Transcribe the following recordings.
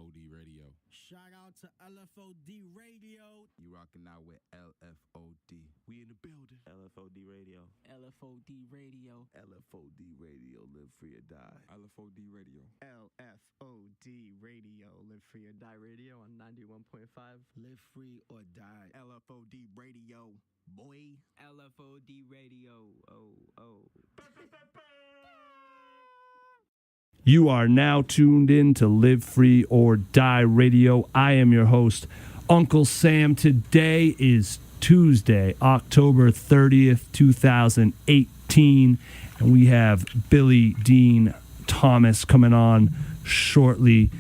LFOD Radio. Shout out to LFOD Radio. You rocking out with LFOD. We in the building. LFOD Radio. LFOD Radio. LFOD Radio. Live free or die. LFOD Radio. LFOD Radio. Live free or die radio on 91.5. Live free or die. LFOD Radio. Boy. LFOD Radio. Oh. You are now tuned in to Live Free or Die Radio. I am your host, Uncle Sam. Today is Tuesday, October 30th, 2018, and we have Billy Dean Thomas coming on shortly.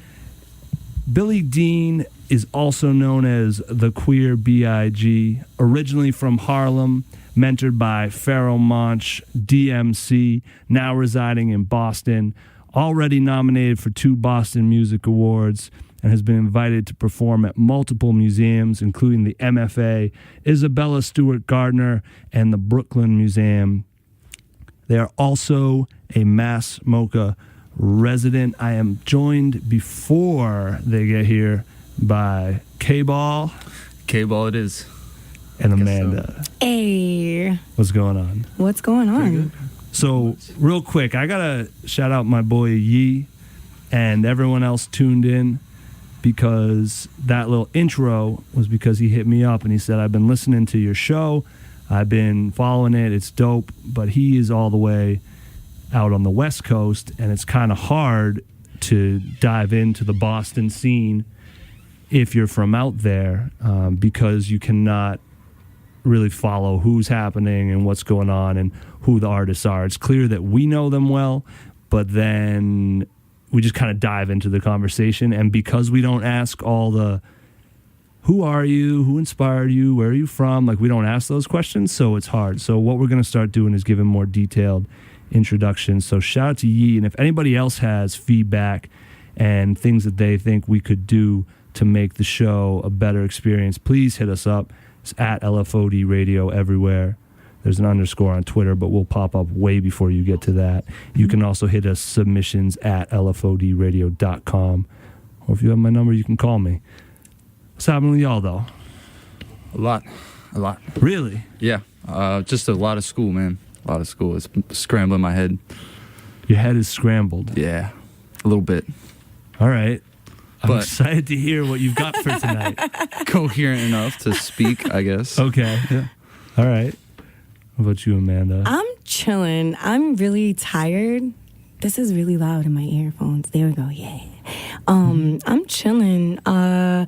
Billy Dean is also known as the Queer B.I.G, originally from Harlem, mentored by Pharoah Monch, DMC, now residing in Boston. Already nominated for 2 Boston Music Awards and has been invited to perform at multiple museums, including the MFA, Isabella Stewart Gardner, and the Brooklyn Museum. They are also a Mass Mocha resident. I am joined before they get here by K-Ball. K-Ball it is. And Amanda. So. Hey. What's going on? What's going on? So, real quick, I got to shout out my boy Yee and everyone else tuned in because that little intro was because he hit me up and he said, I've been listening to your show. I've been following it. It's dope. But he is all the way out on the West Coast, and it's kind of hard to dive into the Boston scene if you're from out there because you cannot really follow who's happening and what's going on and who the artists are. It's clear that we know them well, but then we just kind of dive into the conversation. And because we don't ask all the who are you, who inspired you, where are you from, like we don't ask those questions, so it's hard. So what we're going to start doing is giving more detailed introductions. So shout out to Yee, and if anybody else has feedback and things that they think we could do to make the show a better experience, please hit us up. It's at LFOD Radio everywhere. There's an underscore on Twitter, but we'll pop up way before you get to that. You can also hit us submissions at LFODradio.com. Or if you have my number, you can call me. What's happening with y'all, though? A lot. Really? Yeah. Just a lot of school, man. A lot of school. It's scrambling my head. Your head is scrambled. Yeah. A little bit. All right. I'm excited to hear what you've got for tonight. Coherent enough to speak, I guess. Okay. Yeah. All right. How about you, Amanda? I'm chilling. I'm really tired. This is really loud in my earphones. There we go. Yeah. I'm chilling. I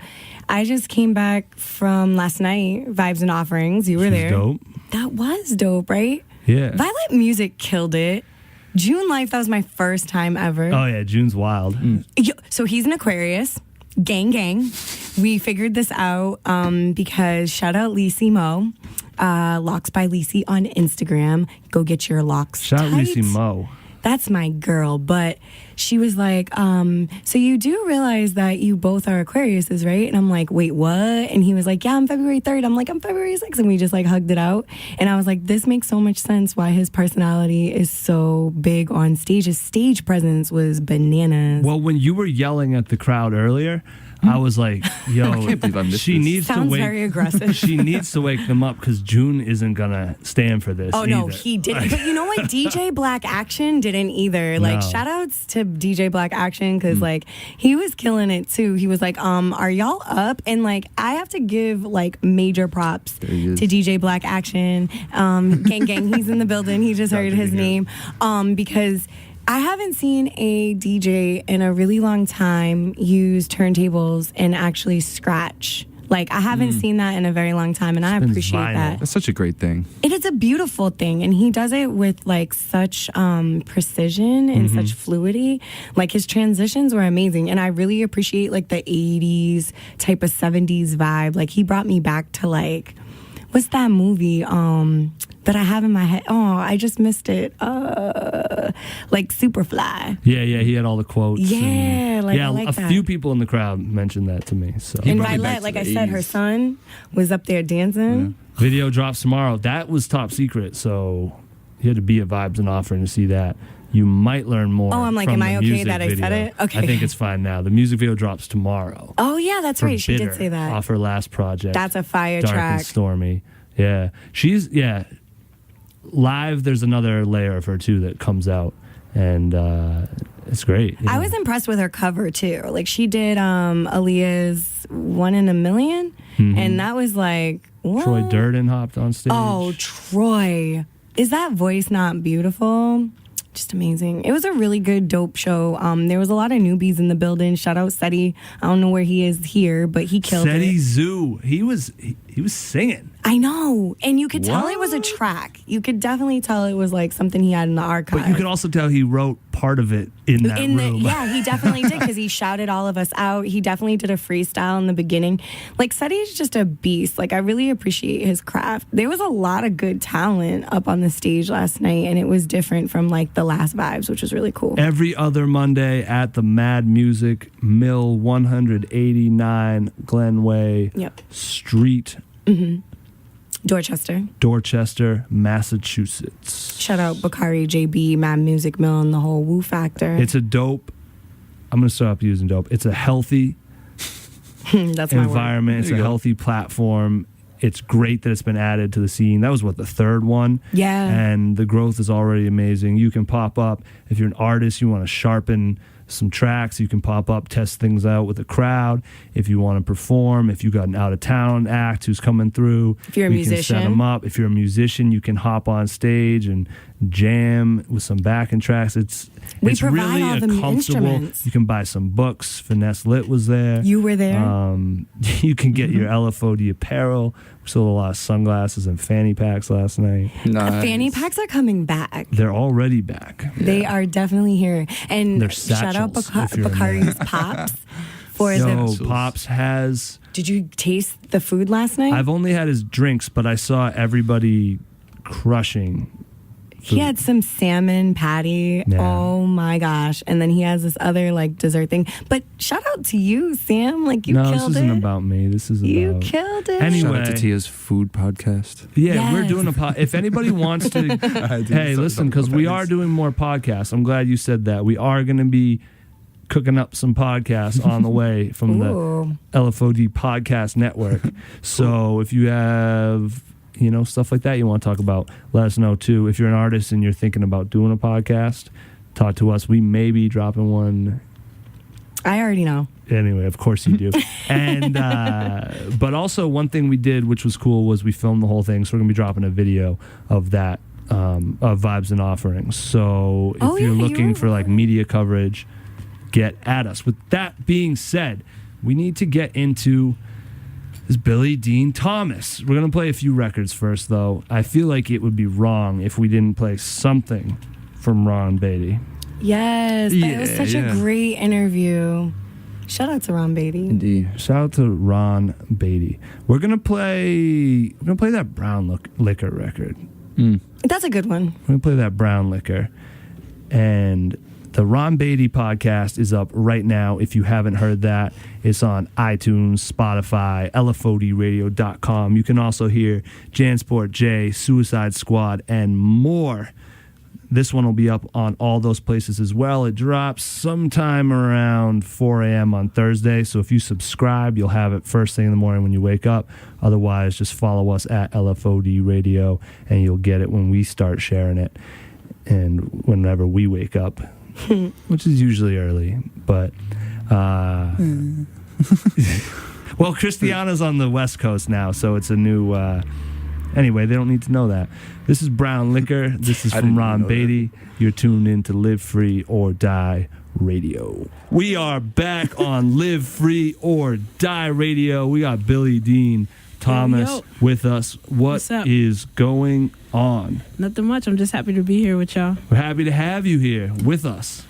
just came back from last night, Vibes and Offerings. You were there. Dope. That was dope, right? Yeah. Violet Music killed it. June Life, that was my first time ever. Oh, yeah, June's wild. So he's an Aquarius. Gang. We figured this out because shout out Lacey Mo. Locks by Lacey on Instagram. Go get your locks Shout out tight. Lacey Mo. That's my girl. But she was like, so you do realize that you both are Aquariuses, right? And I'm like, wait, what? And he was like, yeah, I'm February 3rd. I'm like, I'm February 6th. And we just like hugged it out. And I was like, this makes so much sense why his personality is so big on stage. His stage presence was bananas. Well, when you were yelling at the crowd earlier, I was like, yo, I can't believe I missed this. Sounds very aggressive. She needs to wake them up because June isn't going to stand for this. Oh, either. no, he didn't. But you know what? DJ Black Action didn't either. Like, shout outs to DJ Black Action because, like, he was killing it, too. He was like, are y'all up? And, like, I have to give, like, major props to DJ Black Action. Gang, he's in the building. He just heard his name. Because I haven't seen a DJ in a really long time use turntables and actually scratch. Like, I haven't seen that in a very long time, and I appreciate that. That's such a great thing. It is a beautiful thing, and he does it with, like, such precision and such fluidity. Like, his transitions were amazing, and I really appreciate, like, the 80s type of 70s vibe. Like, he brought me back to, like, what's that movie that I have in my head? Oh, I just missed it. Like Superfly. Yeah, he had all the quotes. Yeah, I like a that. few people in the crowd mentioned that to me. So. And Violet, like I said, her son was up there dancing. Yeah. Video drops tomorrow. That was top secret, so you had to be at Vibes and Offering to see that. you might learn more. Oh, I'm like, from am I the okay music that I said video. it? Okay. I think it's fine now. The music video drops tomorrow. Oh, yeah, that's for right. She Bitter, did say that. off her last project. That's a fire Dark track. and Stormy. Yeah. Live, there's another layer of her, too, that comes out. And it's great. I was impressed with her cover, too. Like, she did Aaliyah's 1 in a Million. And that was like, what? Troy Durden hopped on stage. Oh, Troy. Is that voice not beautiful? Just amazing. It was a really good, dope show. There was a lot of newbies in the building. Shout out Seti. I don't know where he is here, but he killed Seti it. Zoo. He was singing. I know. And you could tell it was a track. You could definitely tell it was like something he had in the archive. But you could also tell he wrote part of it in that room. Yeah, he definitely did because he shouted all of us out. He definitely did a freestyle in the beginning. Like, Seti's just a beast. Like, I really appreciate his craft. There was a lot of good talent up on the stage last night, and it was different from, like, the last vibes, which was really cool. Every other Monday at the Mad Music Mill 189 Glenway Street. Dorchester, Massachusetts. Shout out Bakari, JB, Mad Music Mill, and the whole Woo Factor. It's a dope. I'm going to stop using dope. It's a healthy That's my environment. It's a healthy platform. It's great that it's been added to the scene. That was the third one. Yeah. And the growth is already amazing. You can pop up. If you're an artist, you want to sharpen some tracks, you can pop up, test things out with the crowd. If you want to perform, if you got an out-of-town act who's coming through, if you're a musician, can set them up. If you're a musician, you can hop on stage and jam with some backing tracks. It's really a comfortable. You can buy some books. Finesse Lit was there. You were there. You can get your LFOD apparel. We sold a lot of sunglasses and fanny packs last night. Nice. Fanny packs are coming back. They're already back. They are definitely here. And they're shout out satchels, Bakari's Pops for the. Pops has. Did you taste the food last night? I've only had his drinks, but I saw everybody crushing. He had some salmon patty. Yeah. Oh my gosh. And then he has this other like dessert thing. But shout out to you, Sam. Like you killed it. No, this isn't about me. This is about you killed it. Anyway. Shout out to Tia's food podcast. Yeah, Yes. we're doing if anybody wants to hey, listen, because we are doing more podcasts. I'm glad you said that. We are gonna be cooking up some podcasts on the way from the LFOD podcast network. So if you have stuff like that you want to talk about, let us know too. If you're an artist and you're thinking about doing a podcast, talk to us. We may be dropping one. I already know. Anyway, of course you do. And but also one thing we did, which was cool, was we filmed the whole thing. So we're gonna be dropping a video of that, of Vibes and Offerings. So if you're looking for like media coverage, get at us. With that being said, we need to get into is Billy Dean Thomas. We're going to play a few records first, though. I feel like it would be wrong if we didn't play something from Ron Beatty. Yes, that was such a great interview. Shout out to Ron Beatty. Indeed. Shout out to Ron Beatty. We're going to play that Brown Liquor record. That's a good one. We're going to play that Brown Liquor. And the Ron Beatty podcast is up right now. If you haven't heard that, it's on iTunes, Spotify, LFODradio.com. You can also hear Jansport J, Suicide Squad, and more. This one will be up on all those places as well. It drops sometime around 4 a.m. on Thursday. So if you subscribe, you'll have it first thing in the morning when you wake up. Otherwise, just follow us at LFOD Radio, and you'll get it when we start sharing it and whenever we wake up. Which is usually early, but well, Christiana's on the West Coast now, so it's a new anyway, they don't need to know that. This is Brown Liquor. This is from Ron Beatty. You're tuned in to Live Free or Die Radio. We are back on Live Free or Die Radio. We got Billy Dean Thomas with us. What is going on? Nothing much. I'm just happy to be here with y'all. We're happy to have you here with us.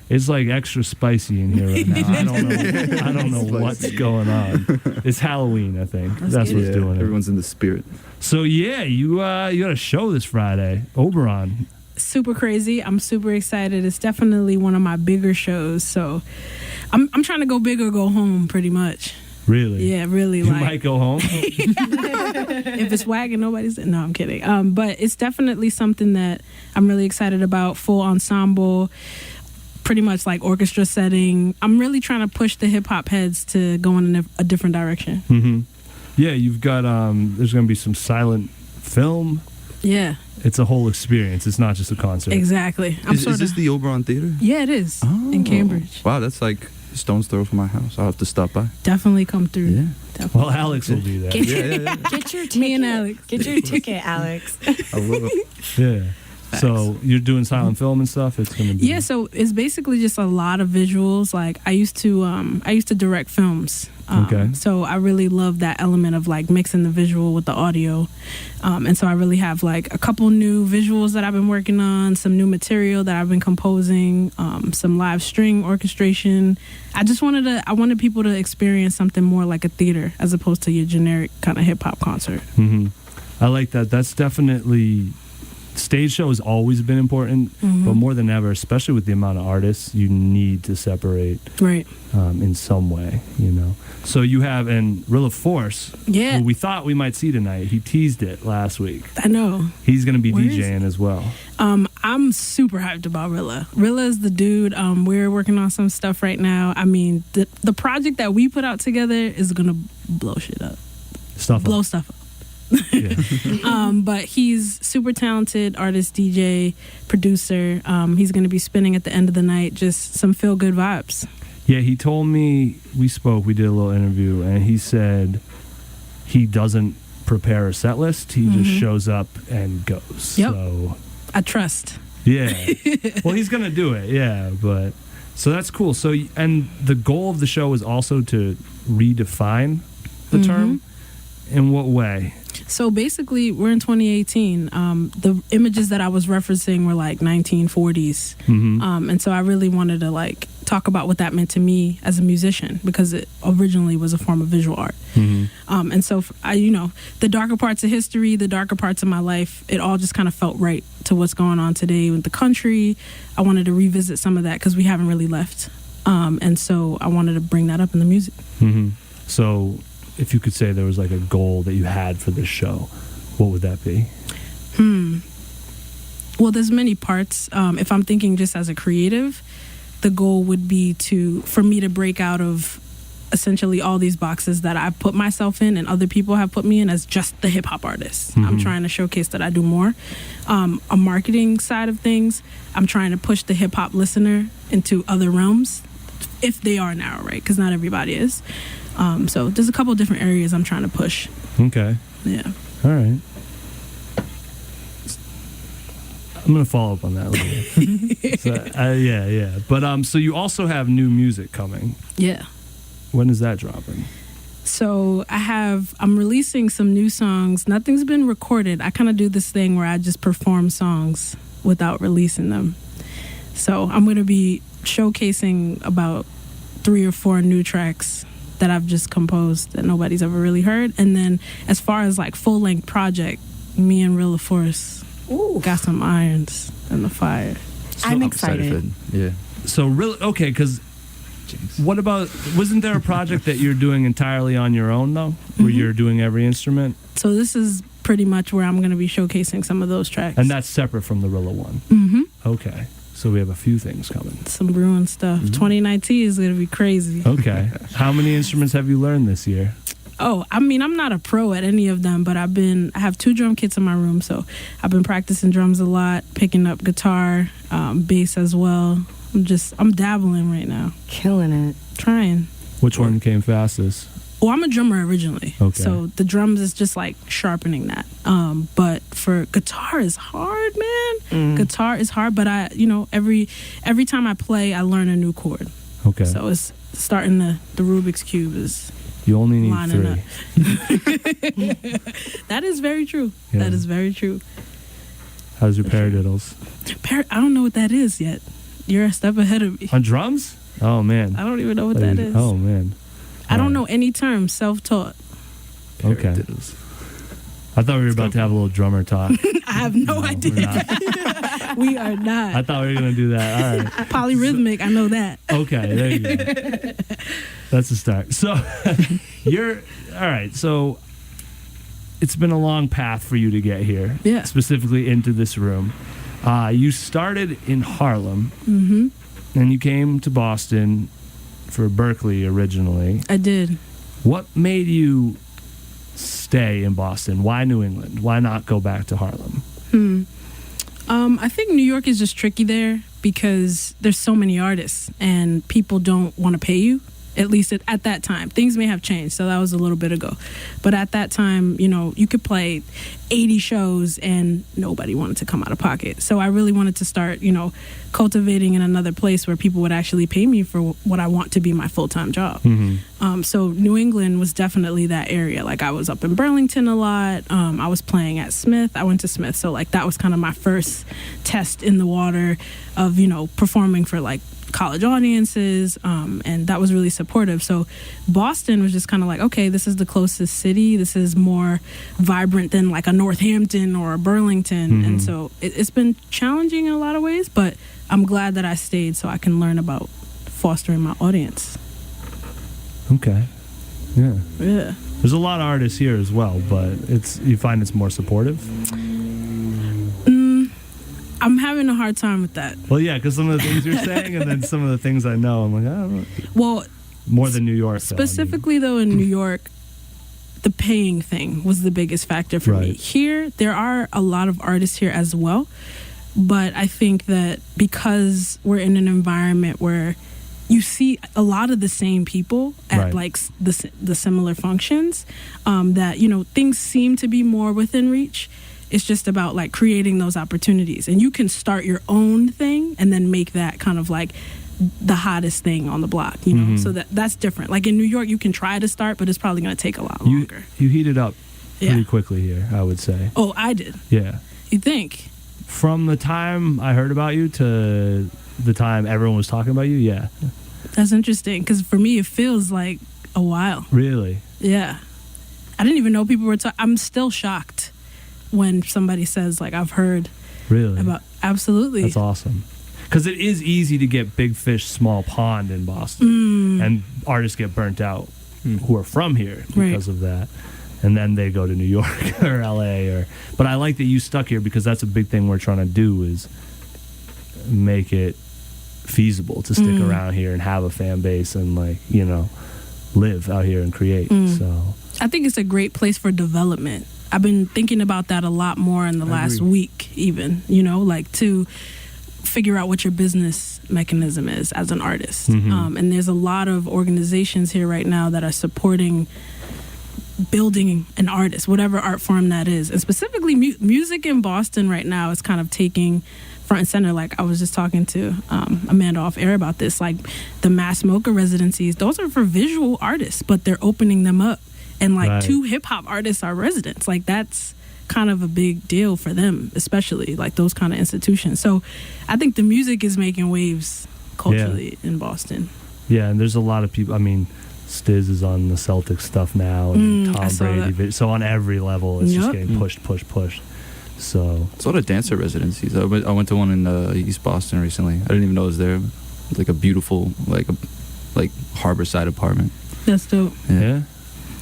It's like extra spicy in here right now. I don't know what's going on. It's Halloween, I think. That's what's doing it. Everyone's in the spirit. So yeah, you got a show this Friday, Oberon. Super crazy. I'm super excited. It's definitely one of my bigger shows. So I'm trying to go big or go home, pretty much. Really? Yeah, really. You like, might go home. if it's whack and nobody's no, I'm kidding. But it's definitely something that I'm really excited about. Full ensemble, pretty much like orchestra setting. I'm really trying to push the hip hop heads to go in a different direction. Mm-hmm. Yeah, you've got there's going to be some silent film. Yeah, it's a whole experience. It's not just a concert. Exactly. Is this the Oberon Theater? Yeah, it is in Cambridge. Wow, that's like a stone's throw from my house. I'll have to stop by. Definitly come through. Yeah. Definitely. Well, Alex will be there. Get your ticket. Me and Alex. Get your ticket, Alex. I will. Yeah. So you're doing silent film and stuff. It's gonna be. Yeah. So it's basically just a lot of visuals. Like I used to direct films. Okay. So I really love that element of like mixing the visual with the audio. And so I really have like a couple new visuals that I've been working on, some new material that I've been composing, some live string orchestration. I wanted people to experience something more like a theater as opposed to your generic kind of hip hop concert. Mm-hmm. I like that. That's definitely. Stage show has always been important, but more than ever, especially with the amount of artists, you need to separate right in some way, you know. So you have Rilla Force, yeah, who we thought we might see tonight. He teased it last week. I know. He's going to be DJing as well. I'm super hyped about Rilla. Rilla is the dude. We're working on some stuff right now. I mean, the project that we put out together is going to blow shit up. Blow stuff up. Yeah. But he's super talented artist, DJ, producer. He's going to be spinning at the end of the night just some feel good vibes. Yeah, he told me, we did a little interview, and he said he doesn't prepare a set list. He just shows up and goes. Yep. So I trust. Yeah. Well, he's going to do it. Yeah. But so that's cool. So, and the goal of the show is also to redefine the term. In what way? So basically, we're in 2018. The images that I was referencing were like 1940s. And so I really wanted to like talk about what that meant to me as a musician, because it originally was a form of visual art. And so the darker parts of history, the darker parts of my life, it all just kind of felt right to what's going on today with the country. I wanted to revisit some of that because we haven't really left. And so I wanted to bring that up in the music. So if you could say there was like a goal that you had for this show, what would that be? Well, there's many parts. If I'm thinking just as a creative, the goal would be for me to break out of essentially all these boxes that I've put myself in and other people have put me in as just the hip hop artist. I'm trying to showcase that I do more. A marketing side of things, I'm trying to push the hip hop listener into other realms, if they are now, right? Because not everybody is. So there's a couple of different areas I'm trying to push. Okay. Yeah. All right. I'm going to follow up on that a little bit. So, yeah. But so you also have new music coming. Yeah. When is that dropping? So I'm releasing some new songs. Nothing's been recorded. I kind of do this thing where I just perform songs without releasing them. So I'm going to be showcasing about 3 or 4 new tracks that I've just composed that nobody's ever really heard. And then as far as like full-length project, me and Rilla Force got some irons in the fire. So I'm excited. Yeah. So really, okay, because what about, wasn't there a project that you're doing entirely on your own though, where you're doing every instrument? So this is pretty much where I'm going to be showcasing some of those tracks. And that's separate from the Rilla one? Okay. So we have a few things coming. Some brewing stuff. 2019 is going to be crazy. Okay. How many instruments have you learned this year? Oh, I mean, I'm not a pro at any of them, but I have 2 drum kits in my room, so I've been practicing drums a lot, picking up guitar, bass as well. I'm dabbling right now. Killing it. Trying. Which one came fastest? Well, I'm a drummer originally. Okay. So the drums is just like sharpening that. But for guitar is hard, man. Guitar is hard, but every time I play, I learn a new chord. Okay. So it's starting the Rubik's Cube is you only need lining 3. Up. That is very true. Yeah. That is very true. How's your paradiddles? I don't know what that is yet. You're a step ahead of me. On drums? Oh, man. I don't even know what that is. Oh, man. I don't know any terms, self-taught. Okay. I thought we were about to have a little drummer talk. I have no idea. We are not. I thought we were going to do that. All right. Polyrhythmic, I know that. Okay, there you go. That's a start. So, all right. So, it's been a long path for you to get here. Yeah. Specifically into this room. You started in Harlem. Mm-hmm. And you came to Boston for Berkeley originally. I did. What made you stay in Boston? Why New England? Why not go back to Harlem? I think New York is just tricky there because there's so many artists and people don't want to pay you. At least at that time. Things may have changed, so that was a little bit ago. But at that time, you could play 80 shows and nobody wanted to come out of pocket. So I really wanted to start, cultivating in another place where people would actually pay me for what I want to be my full-time job. Mm-hmm. So New England was definitely that area. Like I was up in Burlington a lot. I was playing at Smith. I went to Smith. So like that was kind of my first test in the water of, performing for like college audiences, and that was really supportive. So Boston was just kind of like, okay, this is the closest city. This is more vibrant than like a Northampton or a Burlington. Mm-hmm. And so it's been challenging in a lot of ways, but I'm glad that I stayed so I can learn about fostering my audience. Okay. Yeah. Yeah. There's a lot of artists here as well, but you find it's more supportive? I'm having a hard time with that. Well, yeah, because some of the things you're saying and then some of the things I know, I'm like, I don't know. Well, more than New York, specifically though, in New York, the paying thing was the biggest factor for me. Here, there are a lot of artists here as well, but I think that because we're in an environment where you see a lot of the same people at like the similar functions, that things seem to be more within reach. It's just about like creating those opportunities, and you can start your own thing and then make that kind of like the hottest thing on the block, Mm-hmm. So that's different. Like in New York, you can try to start, but it's probably going to take a lot longer. You heated up pretty quickly here, I would say. Oh, I did. Yeah. You think? From the time I heard about you to the time everyone was talking about you, yeah. That's interesting, because for me, it feels like a while. Really? Yeah. I didn't even know people were talking. I'm still shocked when somebody says, like, I've heard about. Absolutely. That's awesome. Because it is easy to get big fish, small pond in Boston. And artists get burnt out who are from here because of that. And then they go to New York or LA. But I like that you stuck here, because that's a big thing we're trying to do, is make it feasible to stick around here and have a fan base and, like, live out here and create. So I think it's a great place for development. I've been thinking about that a lot more in the last week, even, like to figure out what your business mechanism is as an artist. And there's a lot of organizations here right now that are supporting building an artist, whatever art form that is. And specifically music in Boston right now is kind of taking front and center. Like I was just talking to Amanda off air about this, like the Mass Mocha residencies, those are for visual artists, but they're opening them up. And like 2 hip-hop artists are residents. Like that's kind of a big deal for them, especially like those kind of institutions. So I think the music is making waves culturally in Boston. Yeah, and there's a lot of people. I mean, Stiz is on the Celtics stuff now, and Tom Brady. So on every level, it's just getting pushed. So it's a lot of dancer residencies. I went to one in East Boston recently. I didn't even know it was there. It's like a beautiful, like harborside apartment. That's dope. Yeah.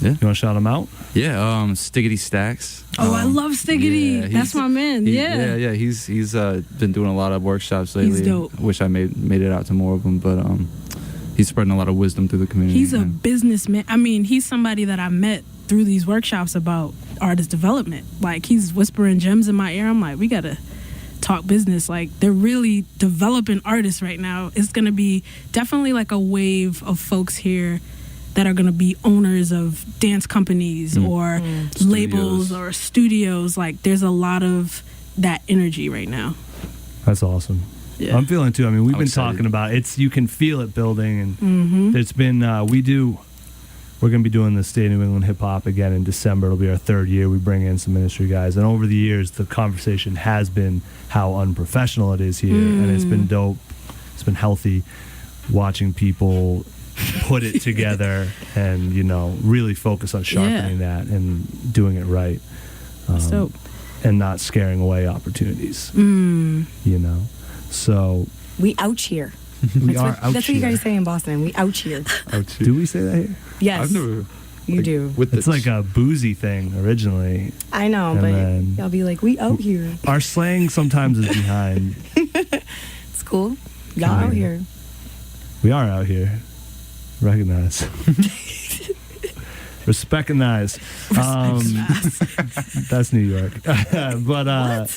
You want to shout them out? Yeah, Stiggity Stacks. Oh, I love Stiggity. Yeah, that's my man. Yeah. He's been doing a lot of workshops lately. He's dope. I wish I made it out to more of them, but he's spreading a lot of wisdom through the community. He's a businessman. I mean, he's somebody that I met through these workshops about artist development. Like he's whispering gems in my ear. I'm like, we gotta talk business. Like they're really developing artists right now. It's gonna be definitely like a wave of folks here that are going to be owners of dance companies or labels or studios. Like there's a lot of that energy right now. That's awesome. Yeah. I'm feeling it too. I mean, we've been talking about it. You can feel it building, and it's been, we're going to be doing the State of New England Hip Hop again in December. It'll be our 3rd year. We bring in some industry guys, and over the years, the conversation has been how unprofessional it is here, and it's been dope. It's been healthy watching people put it together and really focus on sharpening that and doing it right. So, and not scaring away opportunities. You know, so we ouch here. we are out That's here. what you guys say in Boston. We ouch here. Do we say that here? Yes, I've never. you do. With It's like a boozy thing originally. I know, And but then- y'all be like, we out here. Our slang sometimes is behind. It's cool. Y'all Kinda. out here. We are out here. Recognize. Respectinize. That's New York. But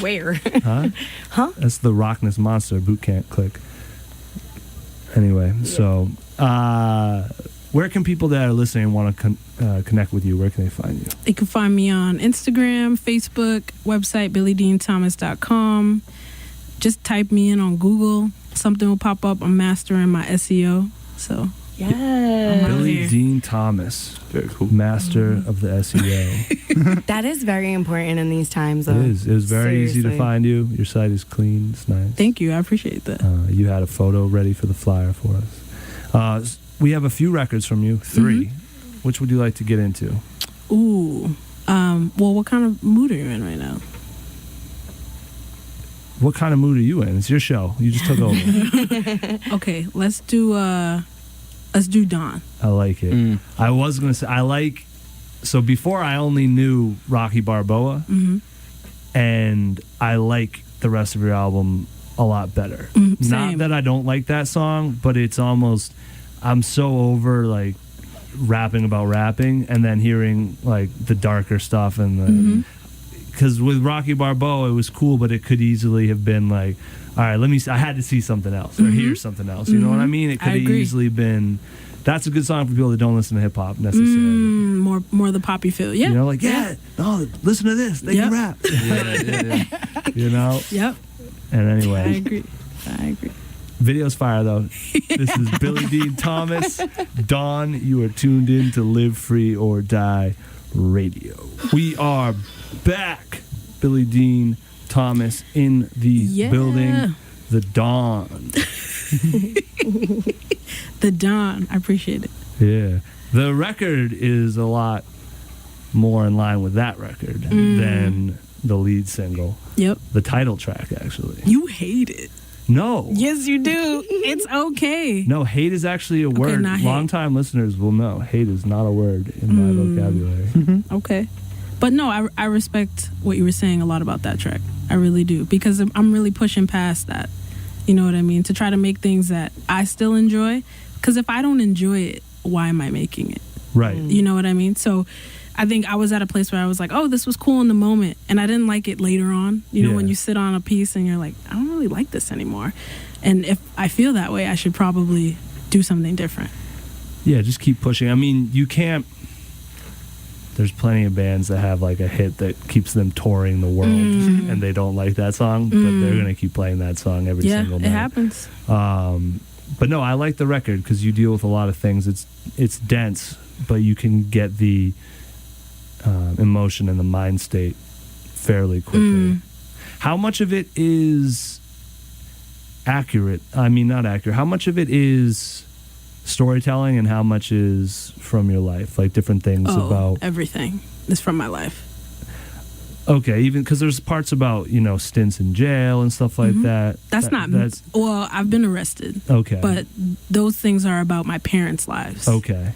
Where? huh? Huh? That's the Rockness Monster boot camp click. Anyway, so where can people that are listening want to connect with you? Where can they find you? you can find me on Instagram, Facebook, website, BillyDeanThomas.com. Just type me in on Google. Something will pop up. I'm mastering my SEO. So, Yeah. Billy here. Dean Thomas, Very cool. master of the SEO. That is very important in these times, It though. is. It was very easy to Seriously. find you. Your site is clean. It's nice. thank you. I appreciate that. You had a photo ready for the flyer for us. We have a few records from you. 3. Which would you like to get into? Ooh. Well, what kind of mood are you in right now? What kind of mood are you in? It's your show. You just took over. Okay, let's do Dawn. I like it. I was going to say, so before I only knew Rocky Balboa, and I like the rest of your album a lot better. Not Same. that I don't like that song, but it's almost, I'm so over like rapping about rapping and then hearing like the darker stuff and the, because with Rocky Balboa it was cool, but it could easily have been like, all right, I had to see something else or hear something else. You know what I mean? It could I have agree. easily been. That's a good song for people that don't listen to hip hop necessarily. More the poppy feel. Yeah. You know, like no, listen to this. They can Yep. rap. Yeah. You know. Yep. And I anyway, agree. video's fire though. This is Billy Dean Thomas. Dawn, you are tuned in to Live Free or Die Radio. We are back. Billy Dean Thomas in the building. The Dawn. The Dawn. I appreciate it. Yeah. The record is a lot more in line with that record than the lead single. Yep. The title track, actually. You hate it. No. Yes, you do. It's okay. No, hate is actually a word. not hate. Long-time listeners will know. Hate is not a word in my vocabulary. Okay. But no, I respect what you were saying a lot about that track. I really do. Because I'm really pushing past that. You know what I mean? To try to make things that I still enjoy. Because if I don't enjoy it, why am I making it? Right. You know what I mean? So I think I was at a place where I was like, oh, this was cool in the moment. And I didn't like it later on. You know, Yeah. when you sit on a piece and you're like, I don't really like this anymore. And if I feel that way, I should probably do something different. Yeah, just keep pushing. I mean, you can't... There's plenty of bands that have like a hit that keeps them touring the world and they don't like that song, but they're going to keep playing that song every single night. Yeah, it happens. But no, I like the record because you deal with a lot of things. It's dense, but you can get the emotion and the mind state fairly quickly. How much of it is accurate? I mean, not accurate. How much of it is storytelling and how much is from your life? Like different things about... everything is from my life. Okay, even because there's parts about, you know, stints in jail and stuff like that. That's well, I've been arrested. Okay. But those things are about my parents' lives. Okay.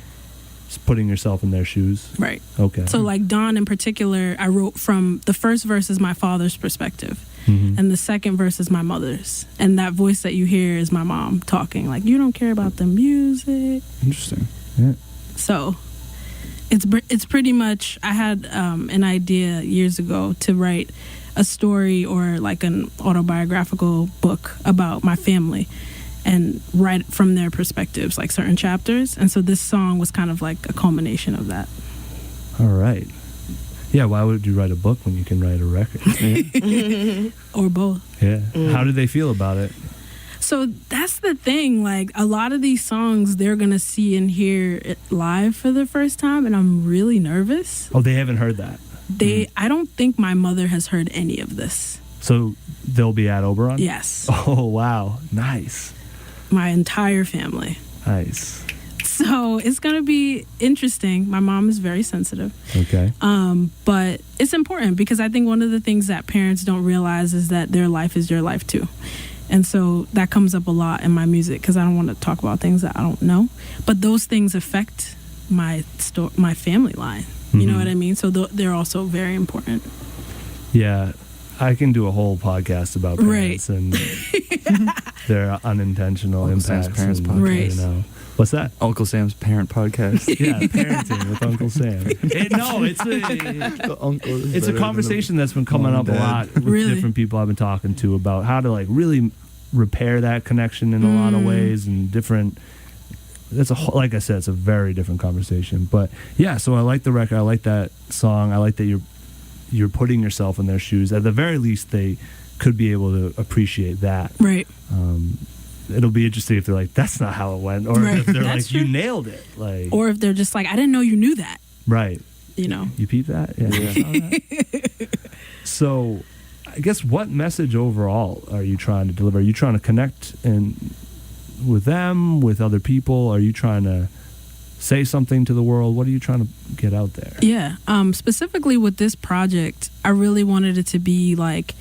Just putting yourself in their shoes. Right. Okay. So like Dawn in particular, I wrote from the first verse is my father's perspective. And the second verse is my mother's. And that voice that you hear is my mom talking. Like, you don't care about the music. Interesting. Yeah. So it's pretty much, I had an idea years ago to write a story or like an autobiographical book about my family and write from their perspectives, like certain chapters. And so this song was kind of like a culmination of that. All right. Yeah, why would you write a book when you can write a record? Or both. Yeah. How did they feel about it? So that's the thing. Like, a lot of these songs, they're going to see and hear it live for the first time, and I'm really nervous. Oh, they haven't heard that. I don't think my mother has heard any of this. So they'll be at Oberon? Yes. Oh, wow. Nice. My entire family. Nice. So it's going to be interesting. My mom is very sensitive. Okay. But it's important because I think one of the things that parents don't realize is that their life is your life too. And so that comes up a lot in my music because I don't want to talk about things that I don't know. But those things affect my family line. You know what I mean? So they're also very important. Yeah. I can do a whole podcast about parents and their unintentional Uncle impacts. Sam's Parents and, Podcast. You know, what's that? Uncle Sam's Parent Podcast. Yeah, parenting with Uncle Sam. It's a conversation that's been coming up a lot with different people I've been talking to about how to like really repair that connection in a lot of ways and different. That's like I said, it's a very different conversation. But yeah, so I like the record. I like that song. I like that you're putting yourself in their shoes. At the very least, they could be able to appreciate that. Right. It'll be interesting if they're like, that's not how it went. Or if they're like, true. you nailed it. Like, or if they're just like, I didn't know you knew that. Right. You know. You peep that? Yeah. So, I guess what message overall are you trying to deliver? Are you trying to connect with them, with other people? Are you trying to say something to the world? What are you trying to get out there? Yeah. Specifically with this project, I really wanted it to be like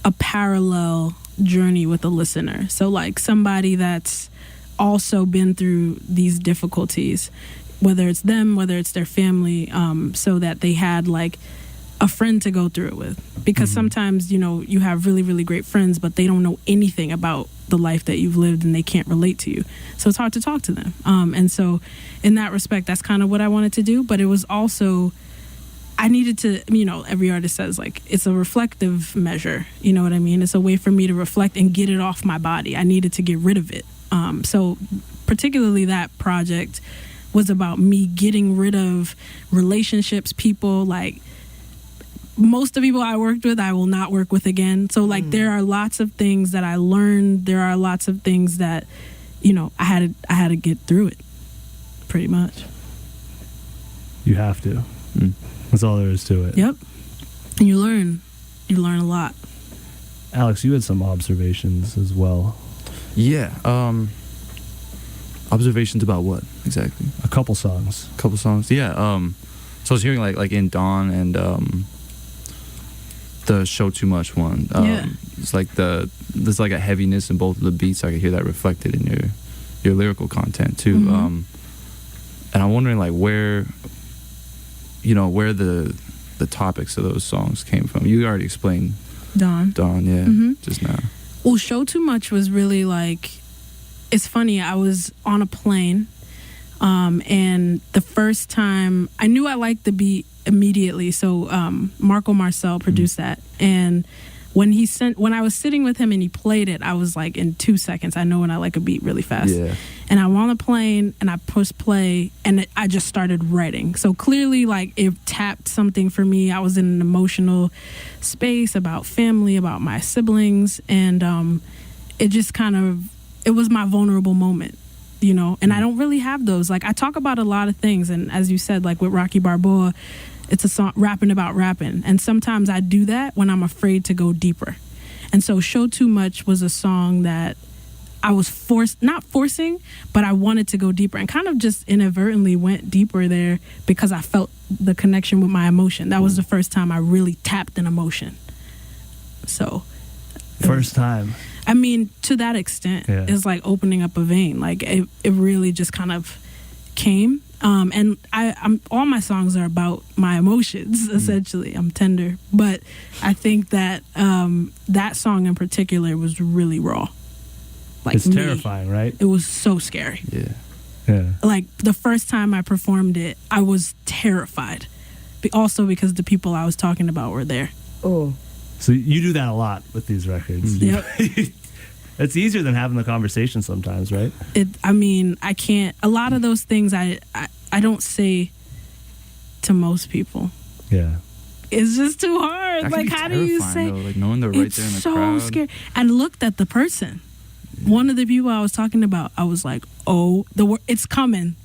a parallel journey with a listener. So like somebody that's also been through these difficulties, whether it's them, whether it's their family, so that they had like a friend to go through it with. Because sometimes, you know, you have really, really great friends, but they don't know anything about the life that you've lived and they can't relate to you. So it's hard to talk to them. And so in that respect, that's kind of what I wanted to do. But it was also, I needed to, you know, every artist says like, it's a reflective measure. You know what I mean? It's a way for me to reflect and get it off my body. I needed to get rid of it. So particularly that project was about me getting rid of relationships, people like, most of the people I worked with, I will not work with again. So, like, there are lots of things that I learned. There are lots of things that, you know, I had to get through it, pretty much. You have to. That's all there is to it. Yep. And you learn a lot. Alex, you had some observations as well. Yeah. Observations about what exactly? A couple songs. Yeah. So I was hearing like in Dawn and the Show Too Much one. It's like there's like a heaviness in both of the beats. I could hear that reflected in your lyrical content too. And I'm wondering like where the topics of those songs came from. You already explained Dawn, yeah, just now. Well, Show Too Much was really like, it's funny, I was on a plane, and the first time, I knew I liked the beat immediately, so Marco Marcel produced that, and when I was sitting with him and he played it, I was like, in 2 seconds, I know when I like a beat really fast. Yeah. And I'm on a plane, and I pushed play, and I just started writing. So clearly, like, it tapped something for me. I was in an emotional space about family, about my siblings, and it just kind of, it was my vulnerable moment, you know? And I don't really have those. Like, I talk about a lot of things, and as you said, like, with Rocky Balboa, it's a song rapping about rapping. And sometimes I do that when I'm afraid to go deeper. And so Show Too Much was a song that I was not forcing, but I wanted to go deeper and kind of just inadvertently went deeper there because I felt the connection with my emotion. That was the first time I really tapped an emotion. So. First time. I mean, to that extent, it's like opening up a vein. Like it really just kind of came. And I'm all my songs are about my emotions, essentially. I'm tender. But I think that that song in particular was really raw. Like, it's terrifying, right? It was so scary. Yeah. Like, the first time I performed it, I was terrified. Also because the people I was talking about were there. Oh. So you do that a lot with these records. Yep. It's easier than having the conversation sometimes, right? I can't. A lot of those things I don't say to most people. Yeah. It's just too hard. That like, how do you say? Though, like knowing they're right there in the crowd. It's so scary. I looked at the person. One of the people I was talking about, I was like, "Oh, it's coming!"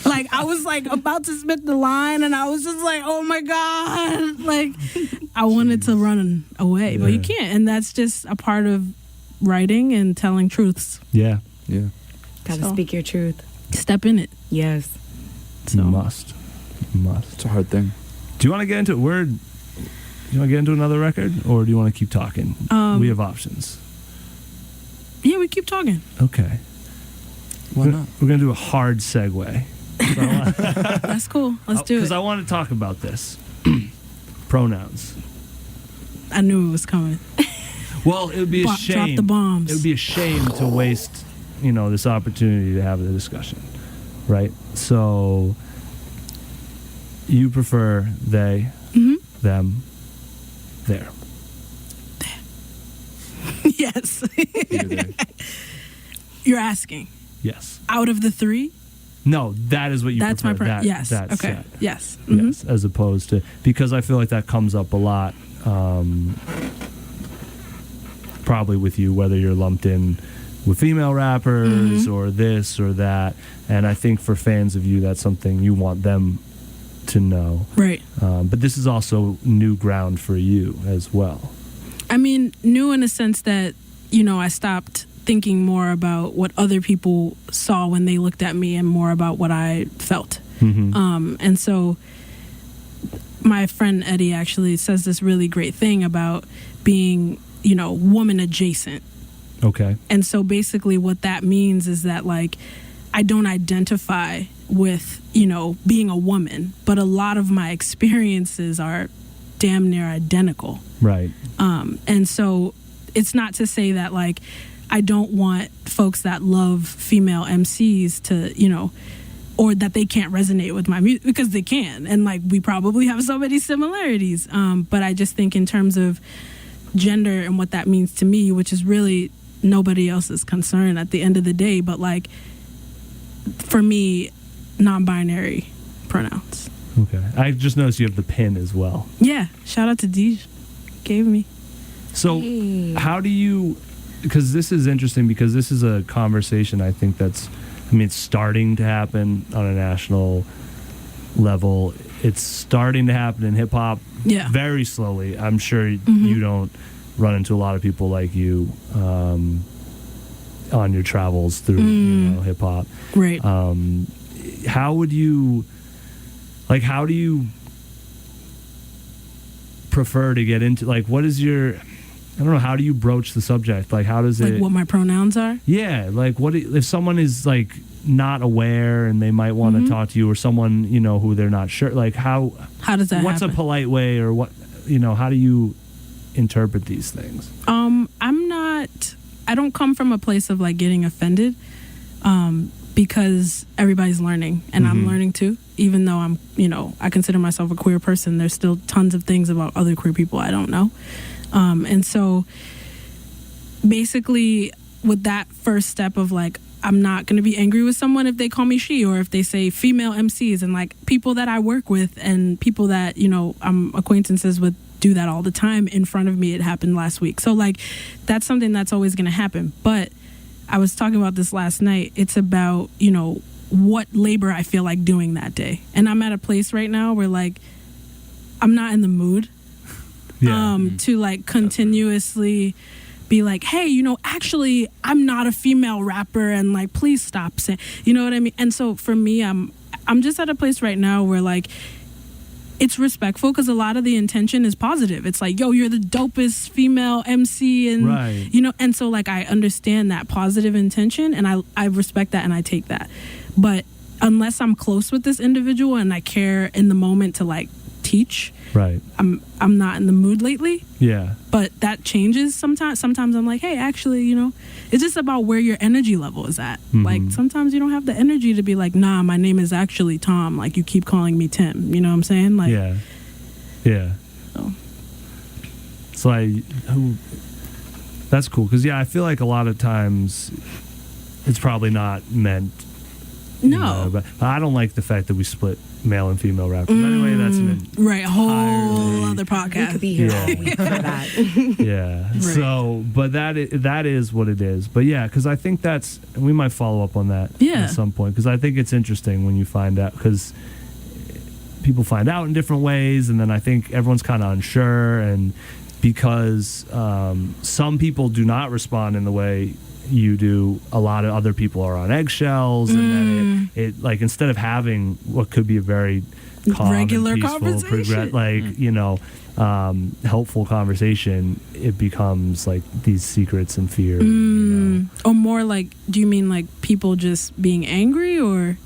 Like, I was like about to spit the line, and I was just like, "Oh my god!" Like, I wanted to run away, but you can't, and that's just a part of writing and telling truths. Yeah. Gotta speak your truth. step in it. Yes. So Must. It's a hard thing. Do you want to get into it? Do you want to get into another record, or do you want to keep talking? We have options. Yeah, we keep talking. Okay. Why not? We're going to do a hard segue. That's cool. Let's do it. Because I want to talk about this. Pronouns. I knew it was coming. Well, it would be a shame. Drop the bombs. It would be a shame to waste, this opportunity to have the discussion, right? So, you prefer they, them, there. Yes. You're there. You're asking. Yes. Out of the three? No, that is what you That's prefer. my yes. That Okay. set. Yes. Yes, as opposed to, because I feel like that comes up a lot, probably with you, whether you're lumped in with female rappers or this or that. And I think for fans of you, that's something you want them to know. Right. But this is also new ground for you as well. I mean, new in a sense that, I stopped thinking more about what other people saw when they looked at me and more about what I felt. And so my friend Eddie actually says this really great thing about being, woman adjacent. Okay. And so basically what that means is that, like, I don't identify with, being a woman, but a lot of my experiences are damn near identical. Right. And so it's not to say that, like, I don't want folks that love female MCs to, or that they can't resonate with my music, because they can. And, like, we probably have so many similarities. But I just think in terms of gender and what that means to me, which is really nobody else's concern at the end of the day. But, like, for me, non-binary pronouns. Okay. I just noticed you have the pin as well. Yeah. Shout out to Deej. Gave me. So how do you, because this is interesting, because this is a conversation I think that's, it's starting to happen on a national level. It's starting to happen in hip hop very slowly. I'm sure you don't run into a lot of people like you on your travels through hip hop. Right. How do you prefer to get into, like, what is your, I don't know, how do you broach the subject? Like, how does it, like, what my pronouns are? Yeah, like, what if someone is, like, not aware and they might want to talk to you, or someone, who they're not sure, like, how does that what's happen? a polite way, or what, how do you interpret these things? I don't come from a place of, like, getting offended, because everybody's learning and I'm learning too. Even though I'm, I consider myself a queer person, there's still tons of things about other queer people I don't know. And so basically with that first step of, like, I'm not going to be angry with someone if they call me she, or if they say female MCs, and, like, people that I work with and people that, I'm acquaintances with do that all the time in front of me. It happened last week. So, like, that's something that's always going to happen. But I was talking about this last night. It's about, what labor I feel like doing that day. And I'm at a place right now where, like, I'm not in the mood to, like, continuously be like, hey, actually, I'm not a female rapper, and, like, please stop saying, you know what I mean? And so for me, I'm just at a place right now where, like, it's respectful, because a lot of the intention is positive. It's like, yo, you're the dopest female MC, and right. And so, like, I understand that positive intention, and I respect that, and I take that. But unless I'm close with this individual and I care in the moment to, like, teach, right, I'm not in the mood lately. Yeah. But that changes sometimes. Sometimes I'm like, hey, actually, it's just about where your energy level is at. Like, sometimes you don't have the energy to be like, nah, my name is actually Tom. Like, you keep calling me Tim. You know what I'm saying? Like, yeah. So. It's like, that's cool, because I feel like a lot of times it's probably not meant. No. But I don't like the fact that we split male and female rappers. Anyway, that's a whole other podcast. We could be here all week for that. Yeah. Right. So, but that is what it is. But yeah, because I think we might follow up on that at some point, because I think it's interesting when you find out, because people find out in different ways, and then I think everyone's kind of unsure, and because some people do not respond in the way you do a lot of other people are on eggshells, and then it like instead of having what could be a very calm regular and peaceful, conversation, helpful conversation, it becomes like these secrets and fear. You know? Or more like, do you mean like people just being angry, or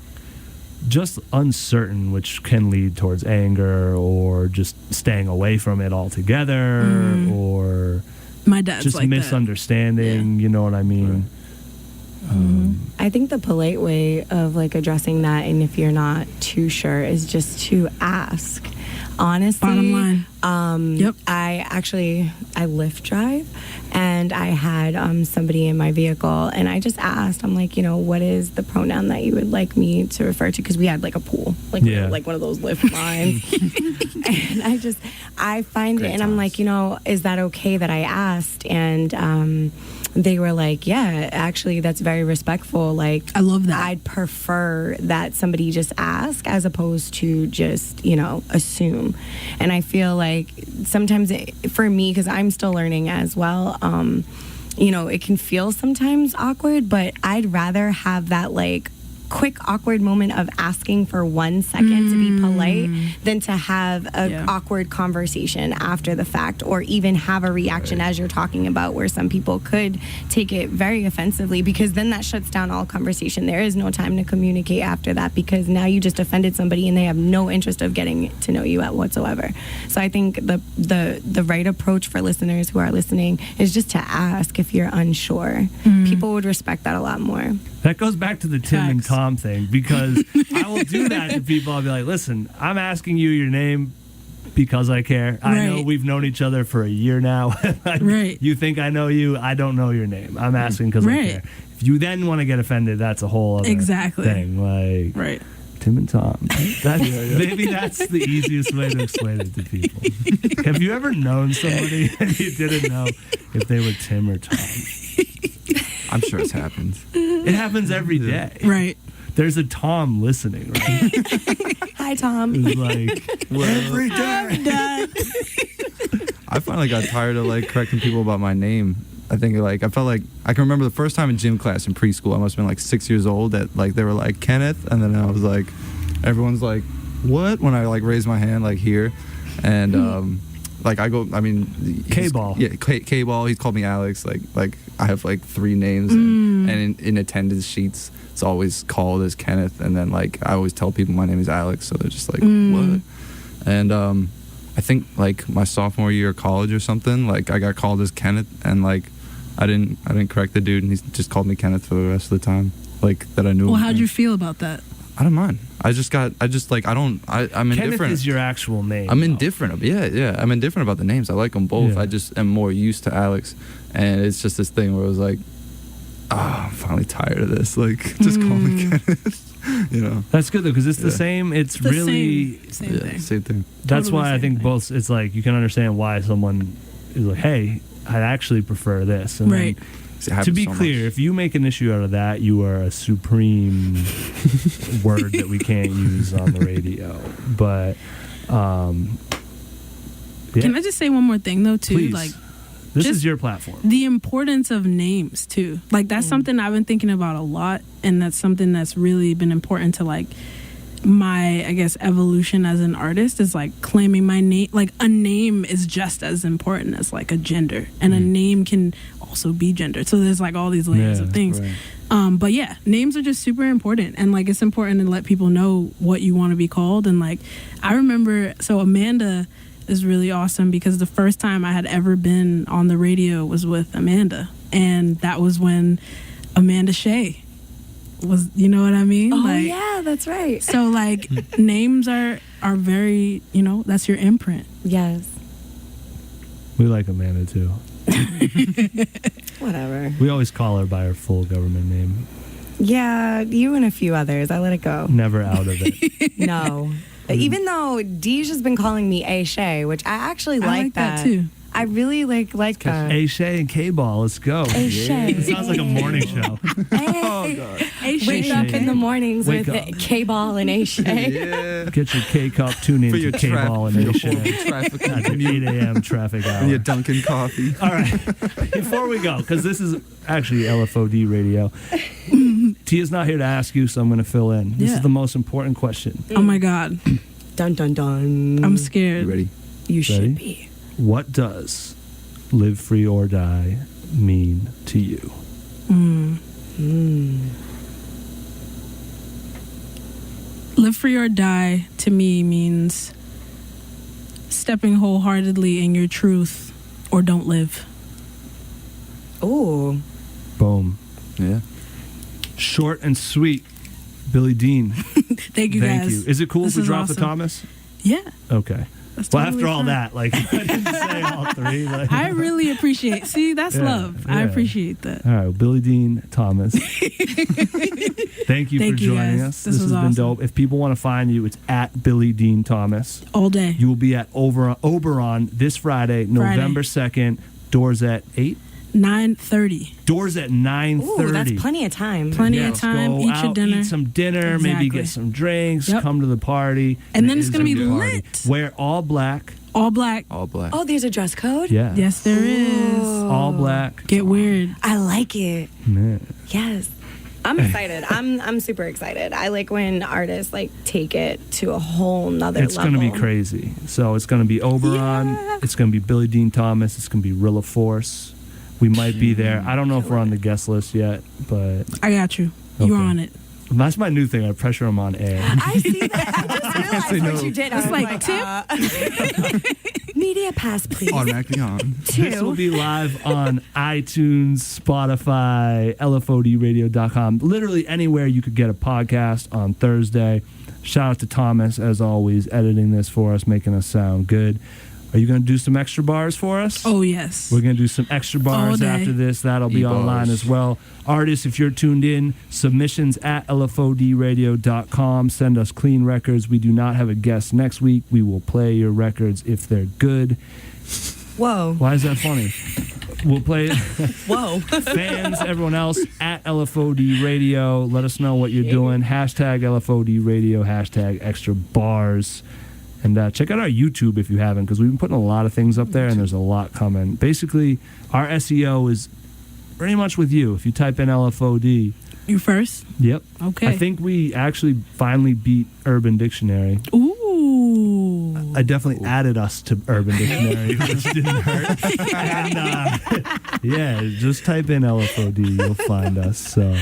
just uncertain, which can lead towards anger or just staying away from it altogether, or my dad's just like misunderstanding. You know what I mean? I think the polite way of like addressing that, and if you're not too sure, is just to ask. Honestly, bottom line. I Lyft drive, and I had somebody in my vehicle, and I just asked, I'm like, what is the pronoun that you would like me to refer to? Because we had like a pool, like one of those Lyft lines. And I find it, and I'm like, is that okay that I asked? And they were like, yeah, actually, that's very respectful. Like, I love that. I'd prefer that somebody just ask as opposed to just, assume. And I feel like sometimes for me, because I'm still learning as well, it can feel sometimes awkward, but I'd rather have that like quick awkward moment of asking for 1 second to be polite than to have an awkward conversation after the fact, or even have a reaction as you're talking about, where some people could take it very offensively, because then that shuts down all conversation. There is no time to communicate after that, because now you just offended somebody and they have no interest of getting to know you whatsoever. So I think the right approach for listeners who are listening is just to ask if you're unsure. People would respect that a lot more. That goes back to the Tim and Tom thing, because I will do that to people. I'll be like, listen, I'm asking you your name because I care. I know we've known each other for a year now. You think I know you. I don't know your name. I'm asking because I care. If you then want to get offended, that's a whole other thing. Like, Tim and Tom. Maybe that's the easiest way to explain it to people. Have you ever known somebody and you didn't know if they were Tim or Tom? I'm sure it's happened. It happens every day. Right. There's a Tom listening, right? Hi, Tom. Who's like, Every day. I'm done. I finally got tired of like correcting people about my name. I think like I felt like I can remember the first time in gym class in preschool. I must have been like 6 years old. That like they were like Kenneth, and then I was like, everyone's like, what? When I like raised my hand like here, and like I go, I mean, K-Ball. Yeah, K-Ball. He's called me Alex. Like I have like 3 names, and in attendance sheets, it's always called as Kenneth. And then like I always tell people my name is Alex, so they're just like, what? And I think like my sophomore year of college or something, like I got called as Kenneth, and like I didn't correct the dude, and he just called me Kenneth for the rest of the time, like that I knew. Well, how'd you feel about that? I don't mind. I'm indifferent. Kenneth is your actual name. I'm indifferent. Yeah. I'm indifferent about the names. I like them both. Yeah. I just am more used to Alex, and it's just this thing where it was like, I'm finally tired of this. Like, just call me Kenneth. That's good though, because it's the same. It's the really same thing. Same thing. That's Totally why I think thing. both. It's like you can understand why someone is like, hey, I'd actually prefer this. And Right. then, to be clear, if you make an issue out of that, you are a supreme word that we can't use on the radio. But Can I just say one more thing though too? Please. Like, this just is your platform. the importance of names too. Like that's something I've been thinking about a lot, and that's something that's really been important to like my, I guess, evolution as an artist, is like claiming my name. Like a name is just as important as like a gender, and a name can also be gender. So there's like all these layers of things. Right. But yeah, names are just super important, and like it's important to let people know what you want to be called. And like I remember, so Amanda is really awesome, because the first time I had ever been on the radio was with Amanda, and that was when Amanda Shea was, you know what I mean? Oh, like, yeah, that's right. So like names are very, that's your imprint. Yes. We like Amanda too. Whatever. We always call her by her full government name. Yeah, you and a few others. I let it go. Never out of it. No. Even though Deej has been calling me A Shay, which I actually like that too. I really like that. A Shay and K-Ball, let's go. A Shay. It sounds like a morning show. Wake up in the mornings Wake with up. K-Ball and A Shay. Yeah. Get your K-Cup, tune in For to your K-Ball and A Shay. traffic. At the 8 a.m. traffic hour. And your Dunkin' coffee. All right. Before we go, because this is actually LFOD Radio, Tia's not here to ask you, so I'm going to fill in. This Yeah. is the most important question. Oh my God. Dun dun dun. I'm scared. You ready? You should Ready? be. What does live free or die mean to you? Live free or die to me means stepping wholeheartedly in your truth or don't live. Ooh. Boom. Yeah. Short and sweet. Billy Dean. Thank you Thank guys. you. Is it cool This if we is drop awesome. the Thomas? Yeah. Okay. That's Well, totally after all fine. that, like, I didn't say all three. Like, I really appreciate. See, that's Yeah, love. I yeah. appreciate that. all right, well, Billy Dean Thomas. Thank you for Thank you, joining guys. us. This has was been awesome. dope. If people want to find you, it's at Billy Dean Thomas. All day. You will be at Oberon this Friday, November 2nd. Doors at 8. 9:30. Doors at 9:30. Ooh, that's plenty of time. Plenty Yeah, of time. go Eat out, your dinner. Eat some dinner. Maybe Exactly. get some drinks. Yep. Come to the party. And then It it's is gonna be a party. lit. Wear all black. All black. All black. Oh, there's a dress code? Yeah. Yes, there is. All black. Get weird. I like it. Man. Yes. I'm excited. I'm super excited. I like when artists like take it to a whole nother It's level. going to be crazy. So it's going to be Oberon. Yeah. It's going to be Billy Dean Thomas. It's going to be Rilla Force. We might be there. I don't know if we're on the guest list yet, but I got you. Okay. You're on it. that's my new thing. I pressure them on air. I see that. I just realized say what no. you did. I It's was like, media pass, please. Automatically on. This will be live on iTunes, Spotify, LFODradio.com. Literally anywhere you could get a podcast on Thursday. Shout out to Thomas, as always, editing this for us, making us sound good. Are you going to do some extra bars for us? Oh, yes. We're going to do some extra bars All day. after this. That'll be E-bars. online as well. Artists, if you're tuned in, submissions at LFODradio.com. Send us clean records. We do not have a guest next week. We will play your records if they're good. Whoa. Why is that funny? We'll play Whoa. fans, everyone else, at LFOD Radio. Let us know what you're doing. Hashtag LFOD Radio, hashtag extra bars. And check out our YouTube if you haven't, because we've been putting a lot of things up there, and there's a lot coming. Basically, our SEO is pretty much with you. If you type in LFOD. You first? Yep. Okay. I think we actually finally beat Urban Dictionary. Ooh. I definitely added us to Urban Dictionary, which didn't hurt. And, yeah, just type in LFOD. You'll find us. So,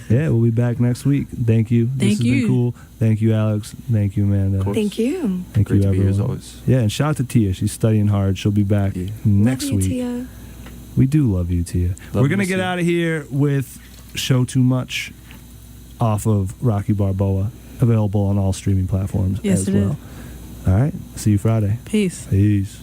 yeah, we'll be back next week. Thank you. This Thank has you. been cool. Thank you, Alex. Thank you, Amanda. Thank you. Thank Great you, to be everyone. here as always. Yeah, and shout out to Tia. She's studying hard. She'll be back Yeah. next Love you, week. Tia. We do love you, Tia. We're going to miss get you. out of here with Show Too Much off of Rocky Balboa, available on all streaming platforms Yes, as it is. well. All right. See you Friday. Peace. Peace.